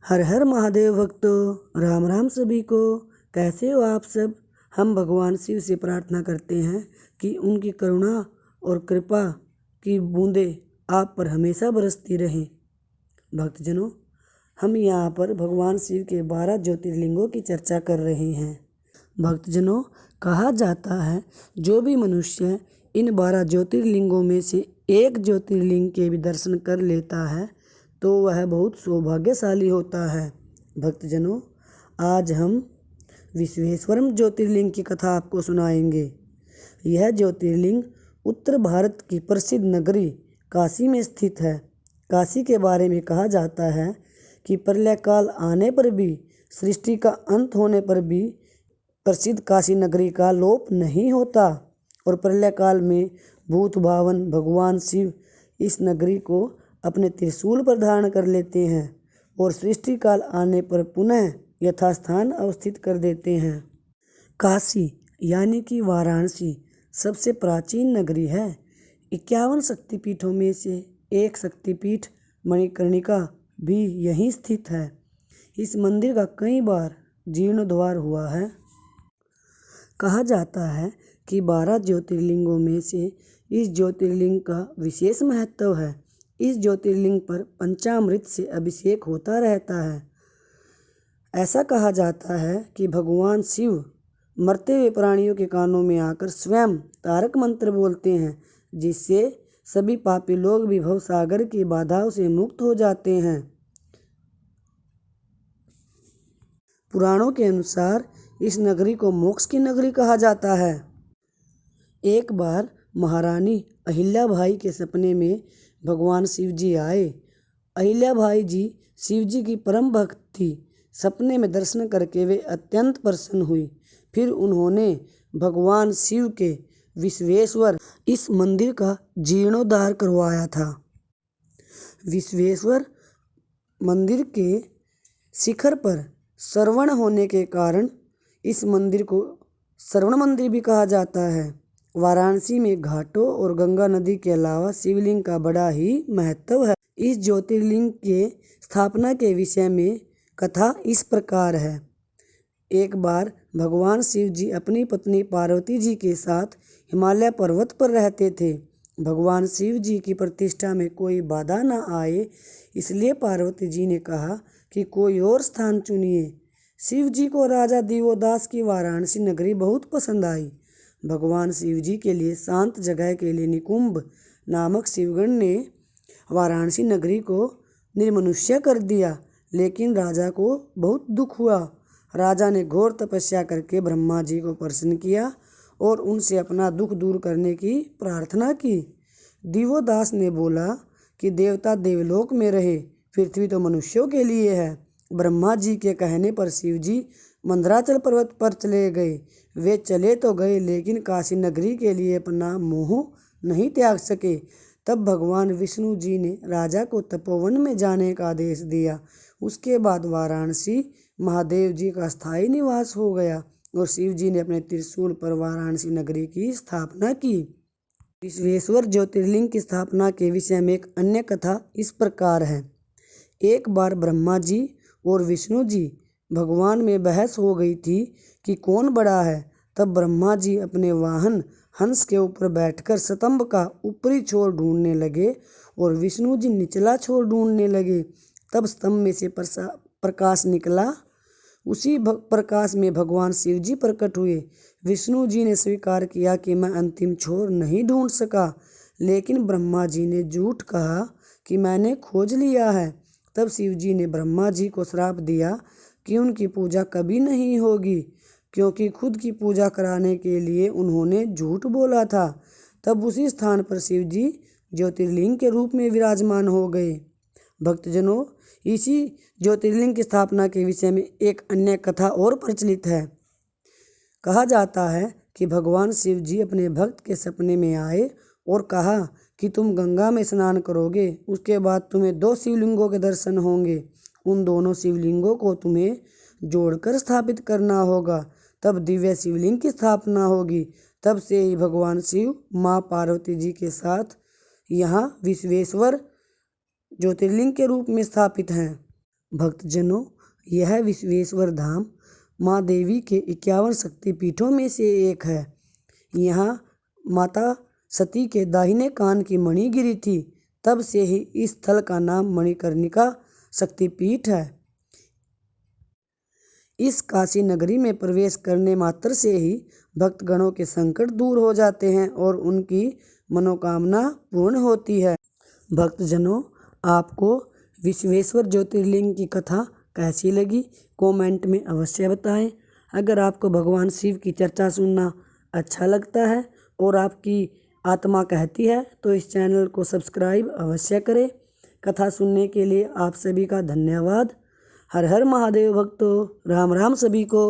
हर हर महादेव भक्तों, राम राम सभी को। कैसे हो आप सब। हम भगवान शिव से प्रार्थना करते हैं कि उनकी करुणा और कृपा की बूंदें आप पर हमेशा बरसती रहें। भक्तजनों, हम यहाँ पर भगवान शिव के 12 ज्योतिर्लिंगों की चर्चा कर रहे हैं। भक्तजनों, कहा जाता है जो भी मनुष्य इन 12 ज्योतिर्लिंगों में से एक ज्योतिर्लिंग के भी दर्शन कर लेता है तो वह बहुत सौभाग्यशाली होता है। भक्तजनों, आज हम विश्वेश्वरम ज्योतिर्लिंग की कथा आपको सुनाएंगे। यह ज्योतिर्लिंग उत्तर भारत की प्रसिद्ध नगरी काशी में स्थित है। काशी के बारे में कहा जाता है कि प्रलय काल आने पर भी, सृष्टि का अंत होने पर भी प्रसिद्ध काशी नगरी का लोप नहीं होता और प्रलय काल में भूत भावन भगवान शिव इस नगरी को अपने त्रिशूल पर धारण कर लेते हैं और सृष्टि काल आने पर पुनः यथास्थान अवस्थित कर देते हैं। काशी यानी कि वाराणसी सबसे प्राचीन नगरी है। 51 शक्तिपीठों में से एक शक्तिपीठ मणिकर्णिका भी यहीं स्थित है। इस मंदिर का कई बार जीर्णोद्धार हुआ है। कहा जाता है कि 12 ज्योतिर्लिंगों में से इस ज्योतिर्लिंग का विशेष महत्व है। इस ज्योतिर्लिंग पर पंचामृत से अभिषेक होता रहता है। ऐसा कहा जाता है कि भगवान शिव मरते हुए प्राणियों के कानों में आकर स्वयं तारक मंत्र बोलते हैं, जिससे सभी पापी लोग भी भवसागर की बाधाओं से मुक्त हो जाते हैं। पुराणों के अनुसार इस नगरी को मोक्ष की नगरी कहा जाता है। एक बार महारानी अहिल्याबाई के सपने में भगवान शिव जी आए। अहिल्याबाई जी शिव जी की परम भक्त थी। सपने में दर्शन करके वे अत्यंत प्रसन्न हुई। फिर उन्होंने भगवान शिव के विश्वेश्वर इस मंदिर का जीर्णोद्धार करवाया था। विश्वेश्वर मंदिर के शिखर पर श्रवण होने के कारण इस मंदिर को श्रवण मंदिर भी कहा जाता है। वाराणसी में घाटों और गंगा नदी के अलावा शिवलिंग का बड़ा ही महत्व है। इस ज्योतिर्लिंग के स्थापना के विषय में कथा इस प्रकार है। एक बार भगवान शिव जी अपनी पत्नी पार्वती जी के साथ हिमालय पर्वत पर रहते थे। भगवान शिव जी की प्रतिष्ठा में कोई बाधा न आए, इसलिए पार्वती जी ने कहा कि कोई और स्थान चुनिए। शिव जी को राजा दिवोदास की वाराणसी नगरी बहुत पसंद आई। भगवान शिव जी के लिए शांत जगह के लिए निकुंभ नामक शिवगण ने वाराणसी नगरी को निर्मनुष्य कर दिया, लेकिन राजा को बहुत दुख हुआ। राजा ने घोर तपस्या करके ब्रह्मा जी को प्रसन्न किया और उनसे अपना दुख दूर करने की प्रार्थना की। दिवोदास ने बोला कि देवता देवलोक में रहे, पृथ्वी तो मनुष्यों के लिए है। ब्रह्मा जी के कहने पर शिव जी मंदराचल पर्वत पर चले गए। वे चले तो गए, लेकिन काशी नगरी के लिए अपना मोह नहीं त्याग सके। तब भगवान विष्णु जी ने राजा को तपोवन में जाने का आदेश दिया। उसके बाद वाराणसी महादेव जी का स्थायी निवास हो गया और शिव जी ने अपने त्रिशूल पर वाराणसी नगरी की स्थापना की। विश्वेश्वर ज्योतिर्लिंग की स्थापना के विषय में एक अन्य कथा इस प्रकार है। एक बार ब्रह्मा जी और विष्णु जी भगवान में बहस हो गई थी कि कौन बड़ा है। तब ब्रह्मा जी अपने वाहन हंस के ऊपर बैठकर स्तंभ का ऊपरी छोर ढूंढने लगे और विष्णु जी निचला छोर ढूंढने लगे। तब स्तंभ में से प्रकाश निकला। उसी प्रकाश में भगवान शिव जी प्रकट हुए। विष्णु जी ने स्वीकार किया कि मैं अंतिम छोर नहीं ढूंढ सका, लेकिन ब्रह्मा जी ने झूठ कहा कि मैंने खोज लिया है। तब शिव जी ने ब्रह्मा जी को श्राप दिया कि उनकी पूजा कभी नहीं होगी, क्योंकि खुद की पूजा कराने के लिए उन्होंने झूठ बोला था। तब उसी स्थान पर शिव जी ज्योतिर्लिंग के रूप में विराजमान हो गए। भक्तजनों, इसी ज्योतिर्लिंग की स्थापना के विषय में एक अन्य कथा और प्रचलित है। कहा जाता है कि भगवान शिव जी अपने भक्त के सपने में आए और कहा कि तुम गंगा में स्नान करोगे, उसके बाद तुम्हें 2 शिवलिंगों के दर्शन होंगे। उन दोनों शिवलिंगों को तुम्हें जोड़कर स्थापित करना होगा, तब दिव्य शिवलिंग की स्थापना होगी। तब से ही भगवान शिव माँ पार्वती जी के साथ यहाँ विश्वेश्वर ज्योतिर्लिंग के रूप में स्थापित हैं। भक्तजनों, यह विश्वेश्वर धाम माँ देवी के 51 शक्तिपीठों में से एक है। यहाँ माता सती के दाहिने कान की मणि गिरी थी, तब से ही इस स्थल का नाम मणिकर्णिका शक्तिपीठ है। इस काशी नगरी में प्रवेश करने मात्र से ही भक्तगणों के संकट दूर हो जाते हैं और उनकी मनोकामना पूर्ण होती है। भक्तजनों, आपको विश्वेश्वर ज्योतिर्लिंग की कथा कैसी लगी, कमेंट में अवश्य बताएं। अगर आपको भगवान शिव की चर्चा सुनना अच्छा लगता है और आपकी आत्मा कहती है तो इस चैनल को सब्सक्राइब अवश्य करें। कथा सुनने के लिए आप सभी का धन्यवाद। हर हर महादेव भक्तों, राम राम सभी को।